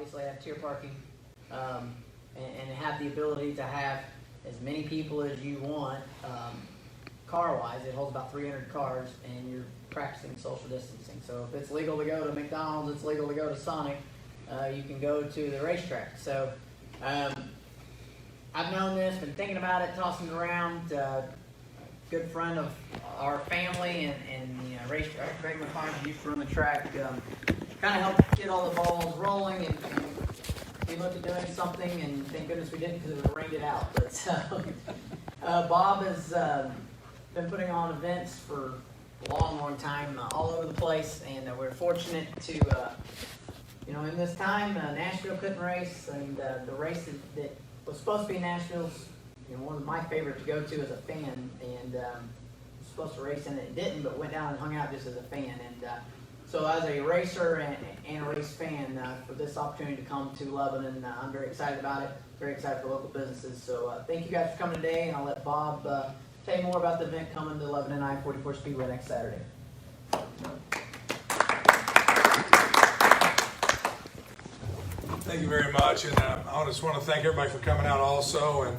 obviously have tier parking, and have the ability to have as many people as you want. Car-wise, it holds about 300 cars, and you're practicing social distancing. So if it's legal to go to McDonald's, it's legal to go to Sonic, you can go to the racetrack. So I've known this, been thinking about it, tossing it around. Good friend of our family and racetrack, Greg McCarthy, used to run the track, kind of helped get all the balls rolling, and we looked at doing something, and thank goodness we didn't, because it would have rained it out. But Bob has been putting on events for a long time, all over the place, and we're fortunate to, in this time, Nashville couldn't race, and the race that was supposed to be Nashville's, one of my favorite to go to as a fan, and was supposed to race in it, didn't, but went down and hung out just as a fan. And so as a racer and a race fan, for this opportunity to come to Lebanon, I'm very excited about it, very excited for local businesses. So thank you guys for coming today, and I'll let Bob tell you more about the event coming to Lebanon I-44 Speedway next Saturday. Thank you very much, and I just want to thank everybody for coming out also,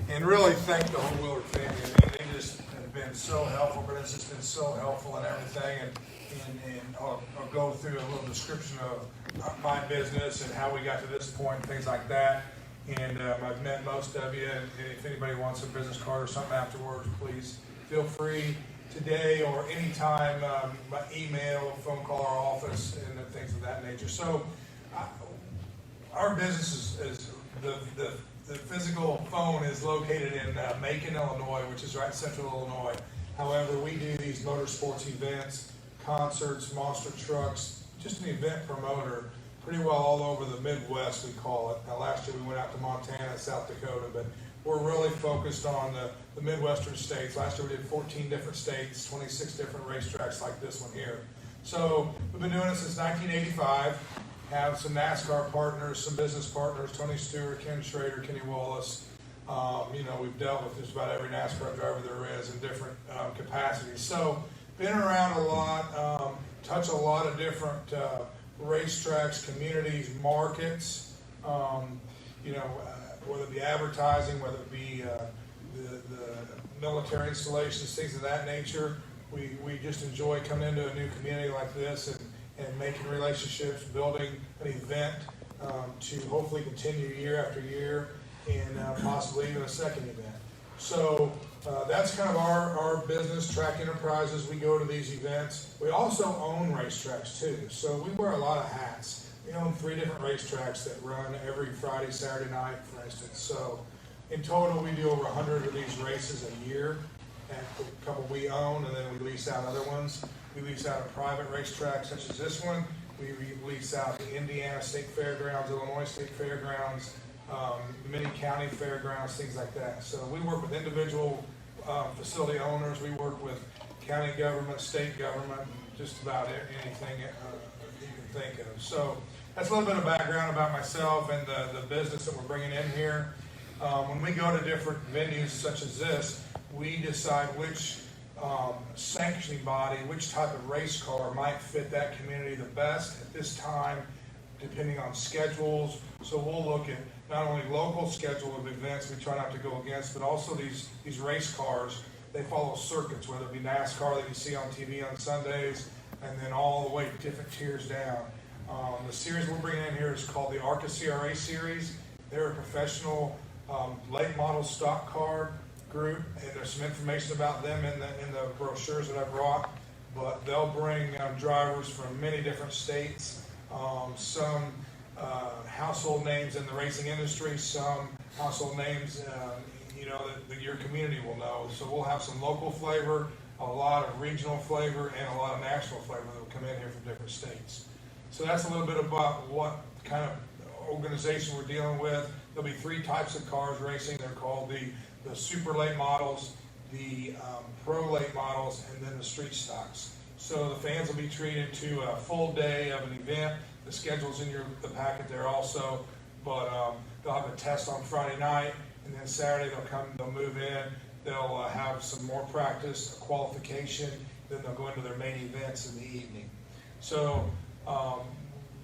and really thank the whole Willard family. I mean, they just have been so helpful, but it's just been so helpful in everything, and I'll go through a little description of my business and how we got to this point and things like that. And I've met most of you, and if anybody wants a business card or something afterwards, please feel free today or anytime, by email, phone call our office, and things of that nature. So our business is the physical phone is located in Macon, Illinois, which is right in central Illinois. However, we do these motorsports events, concerts, monster trucks, just an event promoter, pretty well all over the Midwest, we call it. Now, last year we went out to Montana and South Dakota, but we're really focused on the Midwestern states. Last year we did 14 different states, 26 different racetracks like this one here. So we've been doing it since 1985. Have some NASCAR partners, some business partners, Tony Stewart, Ken Schrader, Kenny Wallace. We've dealt with just about every NASCAR driver there is in different capacities. So been around a lot, touch a lot of different racetracks, communities, markets, whether it be advertising, whether it be the military installations, things of that nature. We just enjoy coming into a new community like this and making relationships, building an event to hopefully continue year after year, and possibly even a second event. So that's kind of our business, Track Enterprises. We go to these events. We also own racetracks too. So we wear a lot of hats. We own 3 different racetracks that run every Friday, Saturday night, for instance. So in total, we do over 100 of these races a year. And a couple we own, and then we lease out other ones. We lease out a private racetrack such as this one. We lease out the Indiana State Fairgrounds, Illinois State Fairgrounds, many county fairgrounds, things like that. So we work with individual facility owners. We work with county government, state government, just about anything you can think of. So that's a little bit of background about myself and the business that we're bringing in here. When we go to different venues such as this, we decide which sanctioning body, which type of race car might fit that community the best at this time, depending on schedules. So we'll look at not only local schedule of events we try not to go against, but also these race cars. They follow circuits, whether it be NASCAR that you see on TV on Sundays, and then all the way different tiers down. The series we're bringing in here is called the ARCA CRA series. They're a professional late model stock car group, and there's some information about them in the brochures that I brought. But they'll bring drivers from many different states, some household names in the racing industry, some household names that your community will know. So we'll have some local flavor, a lot of regional flavor, and a lot of national flavor that will come in here from different states. So that's a little bit about what kind of organization we're dealing with. There'll be 3 types of cars racing. They're called the super late models, the pro late models, and then the street stocks. So the fans will be treated to a full day of an event. The schedule's in the packet there also, but they'll have a test on Friday night, and then Saturday they'll move in. They'll have some more practice, a qualification, then they'll go into their main events in the evening. So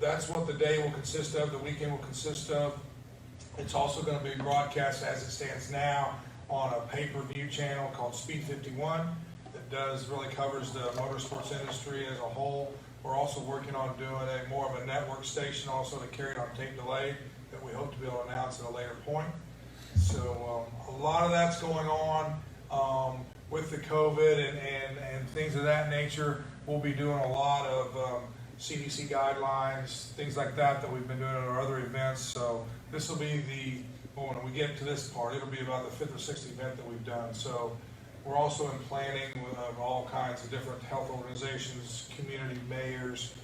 that's what the day will consist of, the weekend will consist of. It's also going to be broadcast as it stands now on a pay-per-view channel called Speed 51 that really covers the motorsports industry as a whole. We're also working on doing more of a network station also to carry it on tape delay that we hope to be able to announce at a later point. So a lot of that's going on with the COVID and things of that nature. We'll be doing a lot of CDC guidelines, things like that we've been doing at our other events. So this will be when we get to this part, it'll be about the 5th or 6th event that we've done. So we're also in planning with all kinds of different health organizations, community mayors,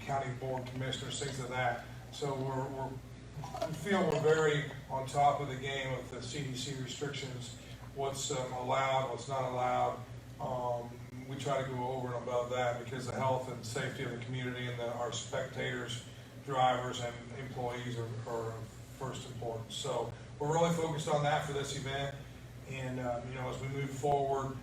county board commissioners, things of that. So we feel we're very on top of the game with the CDC restrictions, what's allowed, what's not allowed. We try to go over and above that because the health and safety of the community and our spectators, drivers, and employees are first importance. So we're really focused on that for this event. And as we move forward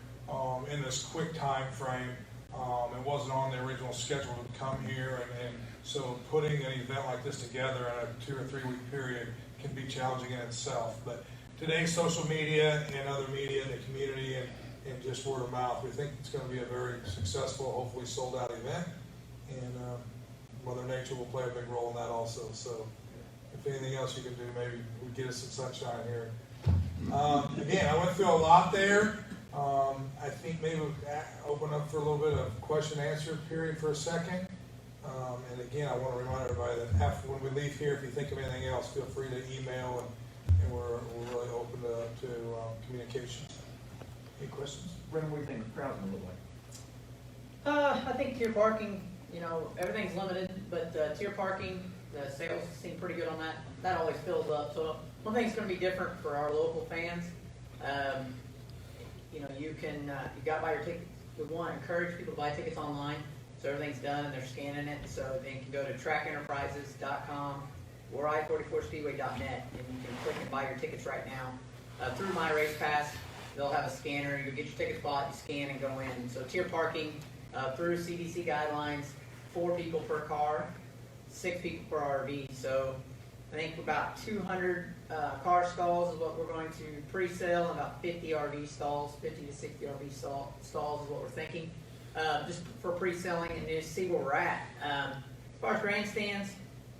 in this quick time frame, it wasn't on the original schedule to come here, and so putting an event like this together in a 2 or 3 week period can be challenging in itself. But today's social media and other media, the community, and just word of mouth, we think it's going to be a very successful, hopefully sold out event, and Mother Nature will play a big role in that also. So if anything else you can do, maybe we get us some sunshine here. Again, I went through a lot there. I think maybe we'll open up for a little bit of question and answer period for a second. And again, I want to remind everybody that when we leave here, if you think of anything else, feel free to email, and we're really open to communications. Any questions? Brendan, what do you think the crowd's gonna look like? I think tier parking, everything's limited, but tier parking, the sales seem pretty good on that. That always fills up. So one thing's going to be different for our local fans. You got to buy your tickets. We want to encourage people to buy tickets online, so everything's done and they're scanning it. So they can go to trackenterprises.com or I-44speedway.net, and you can click and buy your tickets right now through My Race Pass. They'll have a scanner. You get your ticket spot, you scan and go in. So tier parking through CDC guidelines, 4 people per car, 6 people per RV. So I think about 200 car stalls is what we're going to pre-sale, and about 50 RV stalls, 50 to 60 RV stalls is what we're thinking, just for pre-selling and just see where we're at. As far as grandstands,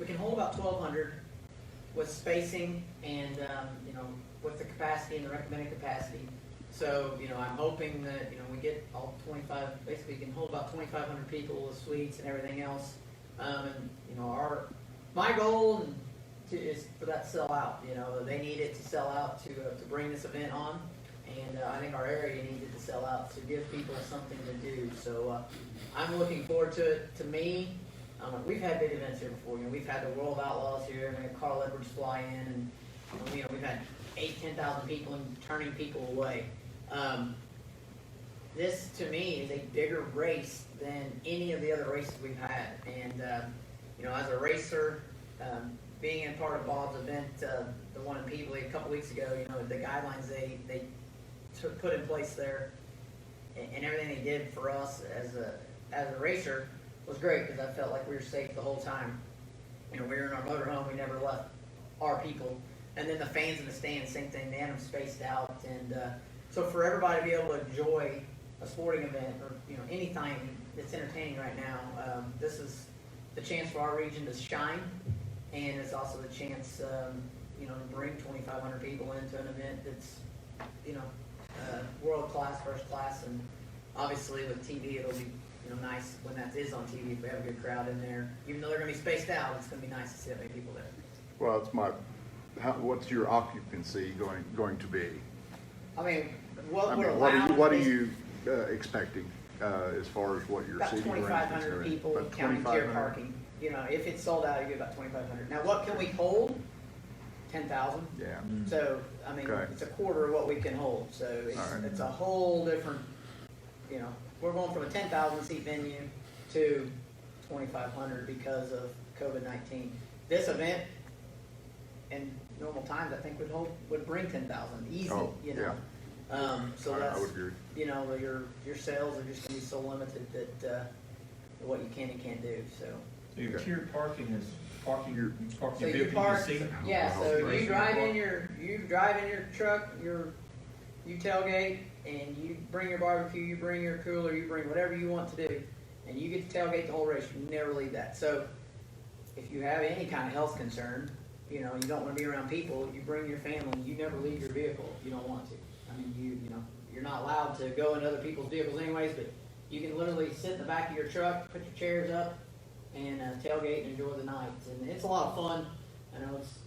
we can hold about 1,200 with spacing and with the capacity and the recommended capacity. So I'm hoping that we get all 25. Basically, we can hold about 2,500 people with suites and everything else. My goal is for that to sell out. They need it to sell out to bring this event on, and I think our area needs it to sell out to give people something to do. So I'm looking forward to it. To me, we've had big events here before. We've had the World of Outlaws here, and we had Carl Edwards fly in, and we've had 10,000 people and turning people away. This to me is a bigger race than any of the other races we've had, and as a racer, being in part of Bob's event, the one in Peebly a couple weeks ago, the guidelines they put in place there, and everything they did for us as a racer was great, because I felt like we were safe the whole time. We were in our motorhome, we never left our people, and then the fans in the stands, same thing, they had them spaced out, and so for everybody to be able to enjoy a sporting event or anything that's entertaining right now, this is the chance for our region to shine, and it's also the chance to bring 2,500 people into an event that's world class, first class, and obviously with TV it'll be nice when that is on TV. If we have a good crowd in there, even though they're going to be spaced out, it's going to be nice to see that many people there. Well, what's your occupancy going to be? I mean, what are you expecting as far as what your about seating 2,500 people, but counting tier parking. If it's sold out, you get about 2,500. Now, what can we hold? 10,000. Yeah. So, I mean, Okay. it's a quarter of what we can hold. So it's a whole different. We're going from a 10,000 seat venue to 2,500 because of COVID-19. This event, in normal times, I think would bring 10,000 easy. Oh, Yeah. So I that's would agree. your sales are just going to be so limited that what you can and can't do. So So your tiered parking is parking, you park So your you vehicle in park, the seat? yeah, so you Racing drive park? in your truck, you tailgate, and you bring your barbecue, you bring your cooler, you bring whatever you want to do, and you get to tailgate the whole race, you never leave that. So, if you have any kind of health concern, you know, you don't wanna be around people, you bring your family, you never leave your vehicle if you don't want to. I mean, you know, you're not allowed to go in other people's vehicles anyways, but you can literally sit in the back of your truck, put your chairs up, and tailgate and enjoy the night. And it's a lot of fun. I know it's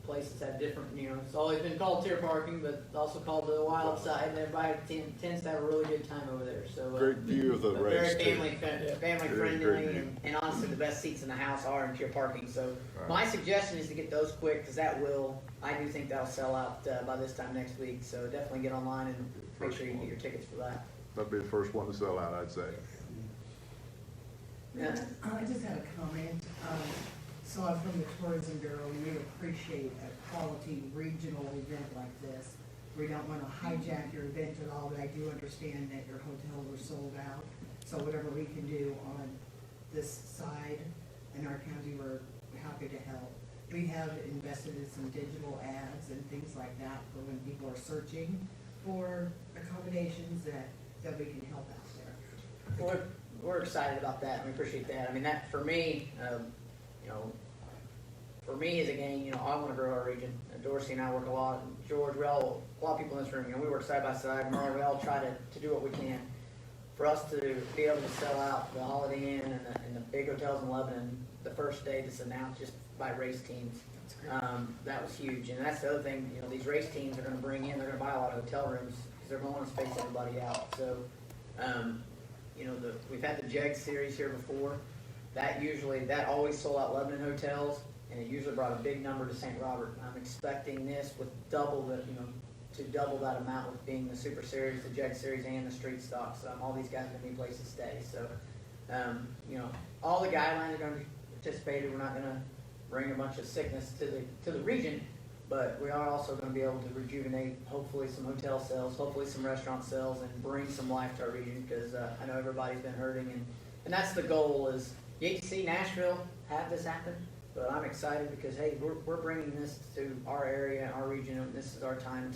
places have different, you know, it's always been called tier parking, but it's also called the wild side, and everybody tends to have a really good time over there. So Great view of the but race, very too. family It is friendly, great view. and honestly, the best seats in the house are in tier parking. So Right. my suggestion is to get those quick, because I do think that'll sell out by this time next week. So definitely get online and make sure you get your tickets for that. That'd be the first one to sell out, I'd say. Yeah. I just had a comment. So I'm from the Tourism Bureau, and we appreciate a quality regional event like this. We don't want to hijack your event at all, but I do understand that your hotels are sold out. So whatever we can do on this side in our county, we're happy to help. We have invested in some digital ads and things like that for when people are searching for accommodations that we can help out there. Well, we're excited about that, and we appreciate that. I mean, that, for me, you know, for me as a gang, you know, I want to grow our region. Dorsey and I work a lot, and George, a lot of people in this room, you know, we work side by side, and we all try to do what we can. For us to be able to sell out the Holiday Inn and the big hotels in Lebanon the first day that's announced just by race teams, that was huge. And that's the other thing, you know, these race teams are going to bring in, they're going to buy a lot of hotel rooms because they're going to space everybody out. So, you know, we've had the JEG series here before. That always sold out Lebanon hotels, and it usually brought a big number to St. Robert. I'm expecting this with to double that amount with being the Super Series, the JEG Series, and the Street Stocks. All these guys are going to need places to stay. So, you know, all the guidelines are going to be participated. We're not going to bring a bunch of sickness to the region, but we are also going to be able to rejuvenate, hopefully, some hotel sales, hopefully some restaurant sales, and bring some life to our region, because I know everybody's been hurting, and that's the goal. Is you hate to see Nashville have this happen, but I'm excited because, hey, we're bringing this to our area, our region, and this is our time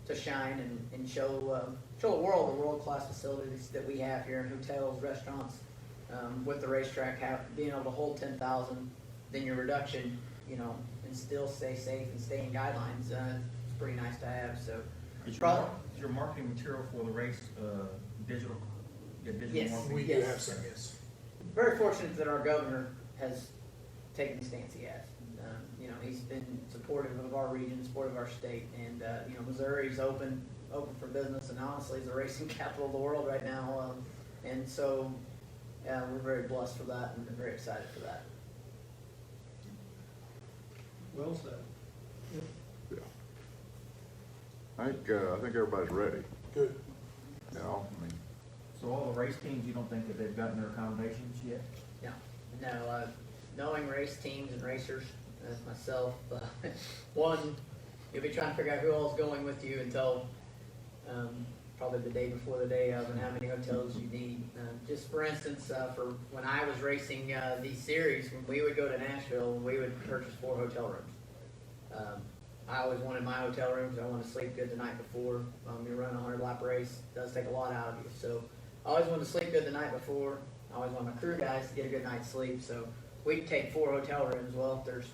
to shine and show the world the world-class facilities that we have here in hotels, restaurants, with the racetrack, being able to hold 10,000, then your reduction, you know, and still stay safe and stay in guidelines. It's pretty nice to have. So, Is Probably- your marketing material for the race, digital? Yeah, digital Yes. marketing? We do Yes. have some, yes. very fortunate that our governor has taken the stance he has. You know, he's been supportive of our region, supportive of our state, and you know, Missouri's open for business, and honestly, is the racing capital of the world right now. And so, we're very blessed for that, and very excited for that. Well said. Yeah. I think everybody's ready, Good. you know, I mean, So all the race teams, you don't think that they've gotten their accommodations yet? No, knowing race teams and racers, as myself, one, you'll be trying to figure out who all's going with you until probably the day before the day of, and how many hotels you need. Just for instance, for when I was racing these series, when we would go to Nashville, we would purchase 4 hotel rooms. I always wanted my hotel rooms. I wanted to sleep good the night before. You run a 100-lap race, it does take a lot out of you. So I always wanted to sleep good the night before. I always want my crew guys to get a good night's sleep. So we'd take 4 hotel rooms. Well, if there's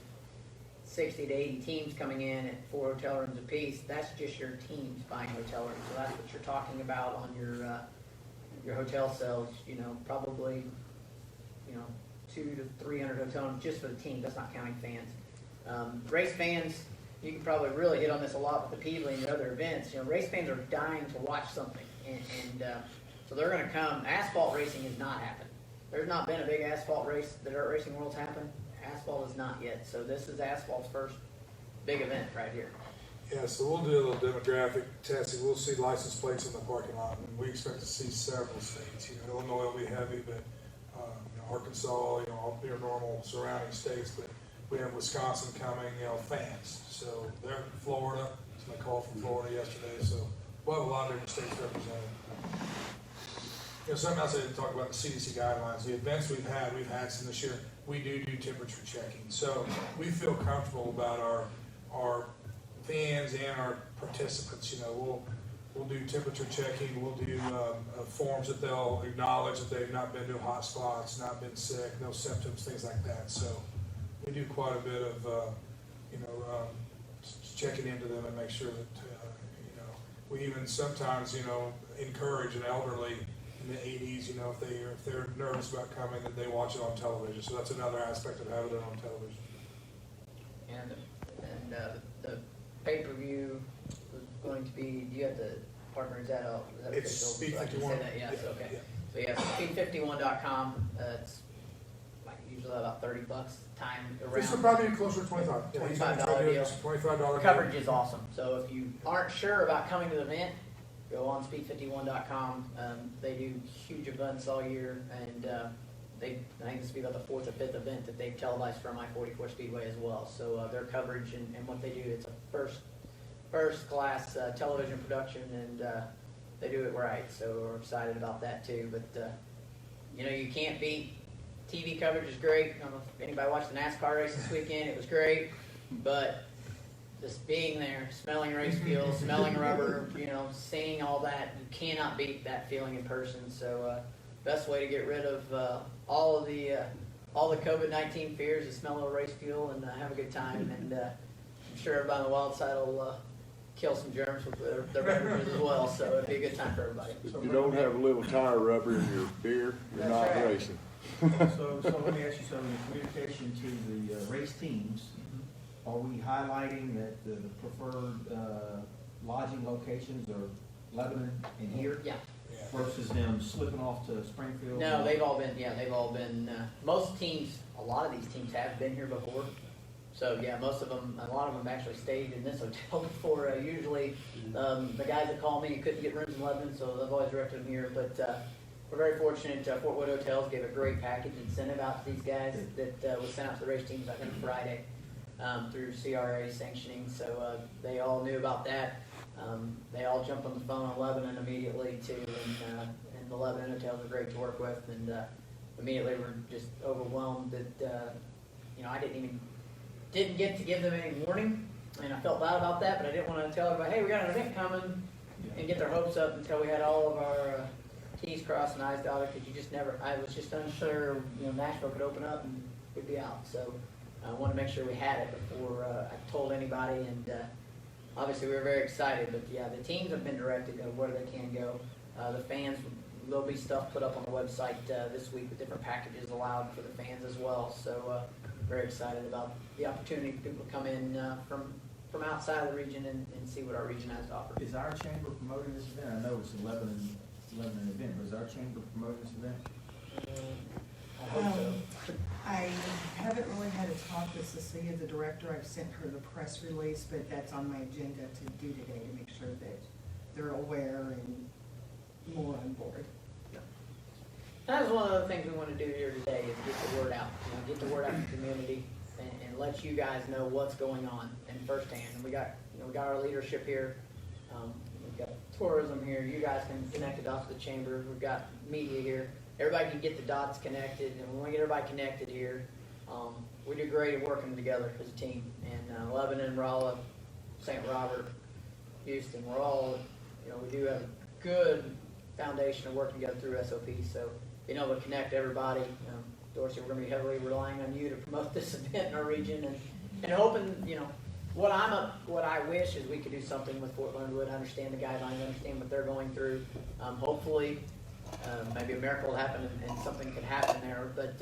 60 to 80 teams coming in at 4 hotel rooms apiece, that's just your teams buying hotel rooms. So that's what you're talking about on your hotel sales. You know, probably, you know, 200 to 300 hotel rooms just for the team. That's not counting fans. Race fans, you can probably really hit on this a lot with the Peavey and the other events. You know, race fans are dying to watch something, and so they're going to come. Asphalt racing has not happened. There's not been a big asphalt race. The dirt racing world's happened. Asphalt is not yet. So this is asphalt's first big event right here. Yeah, so we'll do a little demographic testing. We'll see license plates in the parking lot, and we expect to see several states. You know, Illinois will be heavy, but you know, Arkansas, you know, all your normal surrounding states. But we have Wisconsin coming, you know, fans. So they're in Florida. Somebody called from Florida yesterday. So we'll have a lot of different states represented. You know, something else I didn't talk about, the CDC guidelines. The events we've had some this year, we do temperature checking. So we feel comfortable about our fans and our participants. You know, we'll do temperature checking, we'll do forms that they'll acknowledge that they've not been to hot spots, not been sick, no symptoms, things like that. So we do quite a bit of, checking into them and make sure that, we even sometimes, encourage an elderly in the 80s, if they're nervous about coming, that they watch it on television. So that's another aspect of having it on television. And the pay-per-view was going to be, do you have the partner, is that It's official? So I can Speed51. say that, yes, Yeah, okay. yeah. So yeah, speed51.com, it's like usually about $30 time This will around. probably be closer to 25. Yeah, he's gonna try to $25 do deal. this $25 deal. Coverage is awesome, so if you aren't sure about coming to the event, go on speed51.com. They do huge events all year, and I think this will be about the 4th or 5th event that they've televised from I-44 Speedway as well. So their coverage and what they do, it's a first class television production, and they do it right. So we're excited about that too. But you can't beat TV coverage. Is great. I don't know if anybody watched the NASCAR race this weekend. It was great, but just being there, smelling race fuel, smelling rubber, seeing all that, you cannot beat that feeling in person. So best way to get rid of all the COVID-19 fears is smell a little race fuel and have a good time. And I'm sure everybody on the wild side will kill some germs with their beverages as well. So it'll be a good time for everybody. If you don't have a little tire rubber in your beer, you're That's not right. racing. So let me ask you something, in communication to the race teams, are we highlighting that the preferred lodging locations are Lebanon and here Yeah. Yeah. versus them slipping off to Springfield? No, they've all been, most teams, a lot of these teams have been here before. So yeah, most of them, a lot of them actually stayed in this hotel before. Usually, the guys that call me couldn't get rooms in Lebanon, so I've always directed them here. But we're very fortunate. Fort Wood Hotels gave a great package incentive out to these guys that was sent out to the race teams, I think Friday, through CRA sanctioning. So they all knew about that. They all jumped on the phone on Lebanon immediately too, and the Lebanon hotels are great to work with, and immediately were just overwhelmed that I didn't get to give them any warning, and I felt bad about that, but I didn't want to tell everybody, hey, we got an event coming, and get their hopes up until we had all of our T's crossed and I's dotted, because I was just unsure, Nashville could open up and we'd be out. So I wanted to make sure we had it before I told anybody, and obviously we were very excited. But yeah, the teams have been directed of where they can go. The fans, there'll be stuff put up on the website this week with different packages allowed for the fans as well. So very excited about the opportunity for people to come in from outside of the region and see what our region has to offer. Is our chamber promoting this event? I know it's a Lebanon event, but is our chamber promoting this event? I hope so. I haven't really had a talk with Cecilia, the director. I've sent her the press release, but that's on my agenda to do today to make sure that they're aware and more on board. That was one of the things we want to do here today is get the word out. Get the word out to the community and let you guys know what's going on in firsthand. And we got our leadership here. We've got tourism here. You guys can connect the dots to the chamber. We've got media here. Everybody can get the dots connected, and we want to get everybody connected here. We do great at working together as a team. And Lebanon, Rolla, St. Robert, Houston, we're all, we do have a good foundation of working together through SOP. So being able to connect everybody, Dorsey, we're going to be heavily relying on you to promote this event in our region, and hoping, what I wish is we could do something with Fort Leonard Wood, understand the guidelines, understand what they're going through. Hopefully, maybe a miracle will happen and something could happen there. But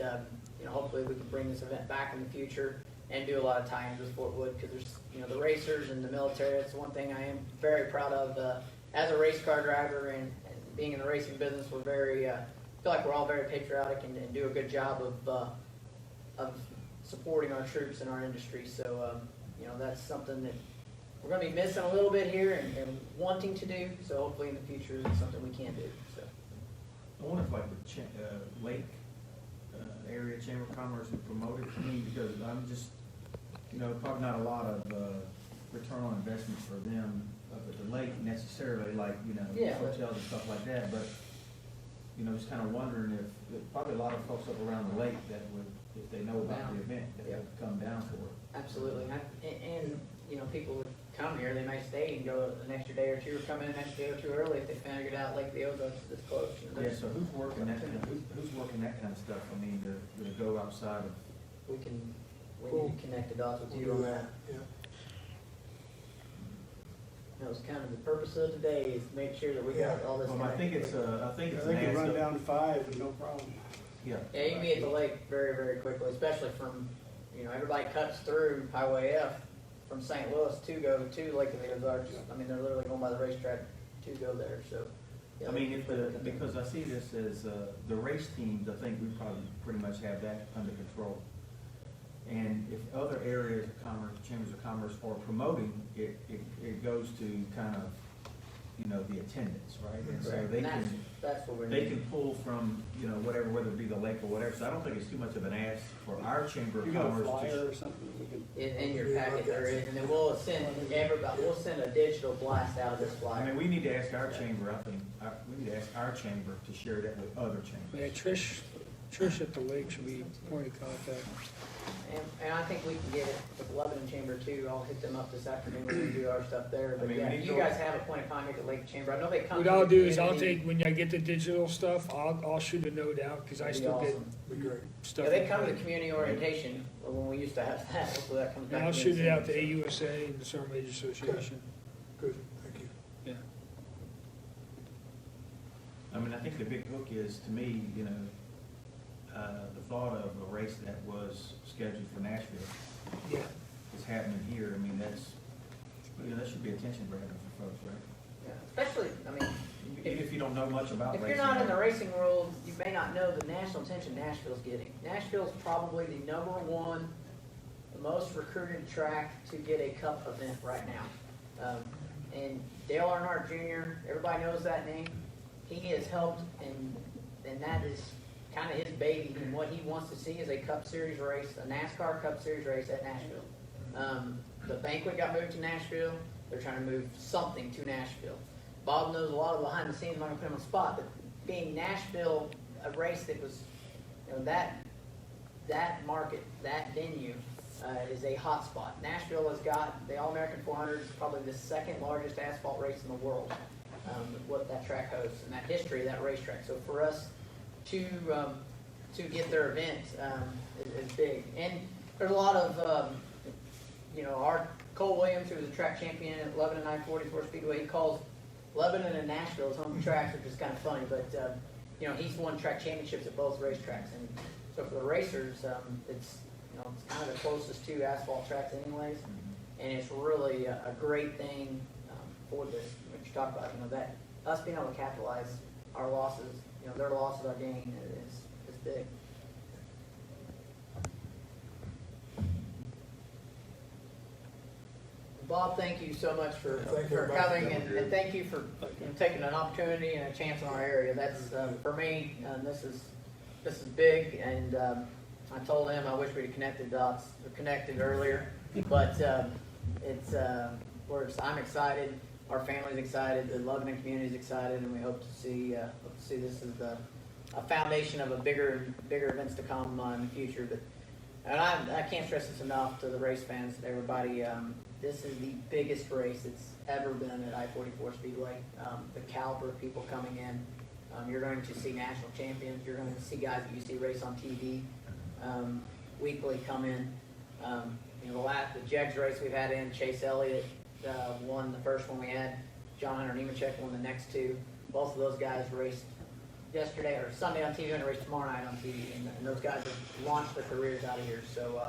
hopefully we can bring this event back in the future and do a lot of tie-ins with Fort Wood, because there's the racers and the military. It's one thing I am very proud of as a race car driver and being in the racing business. We're very feel like we're all very patriotic and do a good job of supporting our troops and our industry. So that's something that we're going to be missing a little bit here and wanting to do. So hopefully in the future it's something we can do. So I wonder if like the Lake area Chamber of Commerce would promote it to me, because I'm just, probably not a lot of return on investment for them up at the lake necessarily, like, Yeah. hotels and stuff like that, but, just kind of wondering if, probably a lot of folks up around the lake that would if they know about the event, that they'll come down for it. Absolutely. And, you know, people would come here, they may stay and go an extra day or two, or come in an extra day or two early if they figured out Lake the Ozarks is close. You know, Yeah, there's- so who's working that kind of stuff, I mean, to go outside of, we Cool. need to connect the dots with We'll you do on that, that. yeah. That was kind of the purpose of today, is to make sure that we got all this. well, I think it's, They can run down to 5 with no problem. Yeah. Yeah, you can be at the lake very, very quickly, especially from, you know, everybody cuts through Highway F from St. Louis to go to Lake of the Ozarks. I mean, they're literally going by the racetrack to go there, so. yeah, I mean, if they- because I see this as, the race teams, I think we probably pretty much have that under control. And if other areas of commerce, chambers of commerce are promoting, it goes to kind of, you know, the attendance, right? And so Correct. they And can, that's what we're. they can pull from, you know, whatever, whether it be the lake or whatever. So I don't think it's too much of an ask for our chamber of You got a commerce. flyer or something? We can. In your packet there is, and then we'll send everybody, we'll send a digital blast out of this I flyer. mean, we need to ask our chamber, I think, we need to ask our chamber to share that with other chambers. Yeah, Trish at the lake should be point of contact. And I think we can get it with Lebanon Chamber too. I'll hit them up this afternoon when we do our stuff there. I But mean, yeah, we need you to- guys have a point of contact at Lake Chamber. I know they come. What to I'll the do is I'll community. take, when I get the digital stuff, I'll shoot a note out, because I That'd be still get awesome. Be great. stuff. Yeah, they come to the community orientation when we used to have that. Hopefully that comes back. And I'll in shoot it out to soon. AUSA and the Summer Major Association. Good, thank you. Yeah. I mean, I think the big hook is, to me, you know, the thought of a race that was scheduled for Nashville Yeah. is happening here. I mean, that's, you know, that should be attention grabbing for folks, right? Yeah, especially, I mean, Even if you don't know much about if racing. you're not in the racing world, you may not know the national attention Nashville's getting. Nashville's probably the #1, the most recruited track to get a cup event right now. And Dale Earnhardt Jr., everybody knows that name. He has helped, and that is kind of his baby. And what he wants to see is a Cup Series race, a NASCAR Cup Series race at Nashville. The banquet got moved to Nashville. They're trying to move something to Nashville. Bob knows a lot of behind the scenes. I'm not gonna put him on the spot, but being Nashville, a race that was, you know, that market, that venue, is a hot spot. Nashville has got the All-American 400 is probably the second largest asphalt race in the world. What that track hosts and that history of that racetrack. So for us to get their event is big. And there's a lot of you know, our Cole Williams, who was a track champion at Lebanon I-44 Speedway, he calls Lebanon and Nashville his home tracks, which is kind of funny. But you know, he's won track championships at both racetracks, and so for the racers, it's, you know, it's kind of the closest to asphalt tracks anyways, and it's really a great thing for this. What you talk about, you know, that us being able to capitalize our losses, you know, their losses, our gain is big. Bob, thank you so much for Thank you, everybody. coming, and thank you for, you know, taking an opportunity and a chance in our area. That's, for me, this is big, and I told him I wish we'd connected dots, or connected earlier, but I'm excited, our family's excited, the Lebanon community's excited, and we hope to see this as a foundation of a bigger events to come in the future. But and I can't stress this enough to the race fans, everybody. This is the biggest race that's ever been at I-44 Speedway. The caliber of people coming in. You're going to see national champions. You're going to see guys that you see race on TV weekly come in. You know, the Jegs race we've had in, Chase Elliott won the first one we had. John Hunter Nemechek won the next two. Both of those guys raced yesterday or Sunday on TV, and race tomorrow night on TV. And those guys have launched their careers out of here. So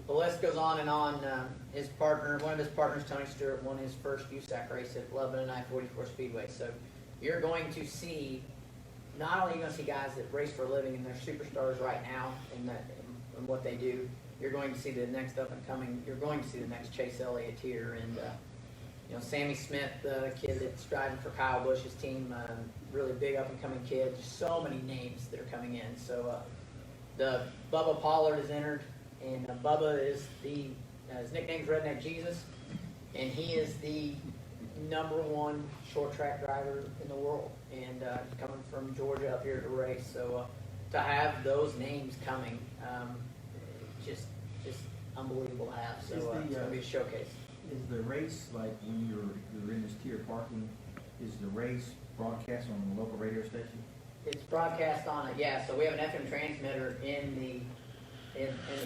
the list goes on and on. One of his partners, Tony Stewart, won his first USAC race at Lebanon I-44 Speedway. So you're going to see, not only are you going to see guys that race for a living and they're superstars right now in what they do, you're going to see the next up and coming. You're going to see the next Chase Elliott here, and you know, Sammy Smith, the kid that's driving for Kyle Busch's team, really big up and coming kid. Just so many names that are coming in. So the Bubba Pollard is entered, and Bubba is his nickname's Redneck Jesus, and he is the #1 short track driver in the world, and coming from Georgia up here to race. So to have those names coming just unbelievable to have. So Is the, it's gonna be a showcase. Is the race, like when you're in this tier parking, is the race broadcast on the local radio station? It's broadcast on it, yeah. So we have an FM transmitter in the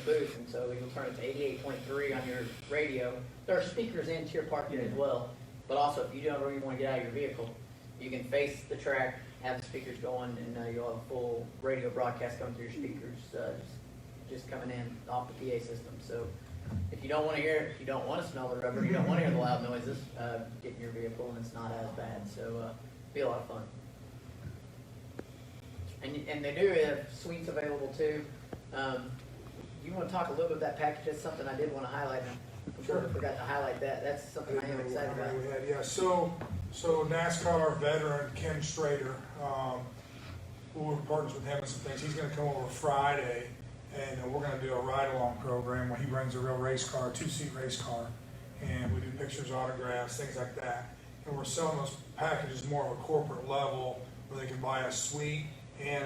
booth, and so you'll turn it to 88.3 on your radio. There are speakers in tier parking as well, but also if you don't really want to get out of your vehicle, you can face the track, have the speakers going, and you'll have a full radio broadcast coming through your speakers, just coming in off the PA system. So if you don't want to hear it, if you don't want to smell the rubber, you don't want to hear the loud noises, get in your vehicle, and it's not as bad. So be a lot of fun. And they do have suites available too. You want to talk a little bit about that package? That's something I did want to highlight. I'm sure I forgot to highlight that. That's something I am excited about. Yeah, so NASCAR veteran Ken Strader, we're partners with him and some things. He's going to come over Friday, and we're going to do a ride-along program where he brings a real race car, two-seat race car, and we do pictures, autographs, things like that. And we're selling those packages more of a corporate level where they can buy a suite and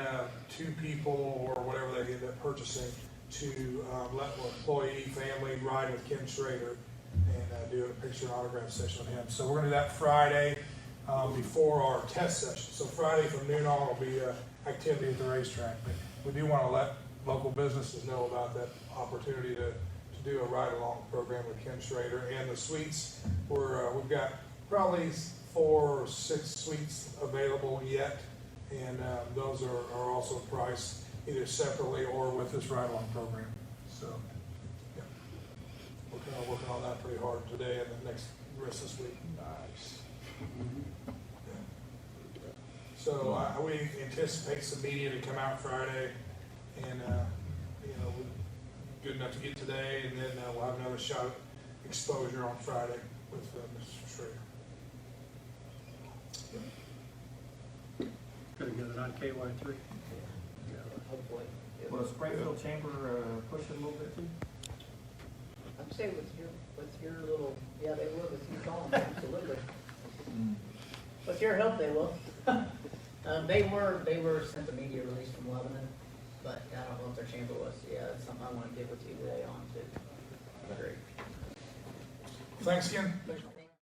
two people or whatever they end up purchasing to let an employee, family ride with Ken Schrader and do a picture and autograph session with him. So we're going to do that Friday before our test session. So Friday from noon on will be activity at the racetrack. But we do want to let local businesses know about that opportunity to do a ride-along program with Ken Schrader. And the suites, we've got probably 4 or 6 suites available yet. And those are also priced either separately or with this ride-along program. So, yeah, we're kind of working on that pretty hard today and the rest of this week. Nice. Yeah. So we anticipate some media to come out Friday, and good enough to get today, and then we'll have another shot at exposure on Friday with Mr. Schrader. Gonna get it on KY3. Hopefully. Will the Springfield Chamber push it a little bit too? I'd say with your little, yeah, they will, with you calling, absolutely. With your help, they will. They were sent a media release from Lebanon, but I don't know if their chamber was. Yeah, that's something I want to get with you today on too. Great. Thanks again.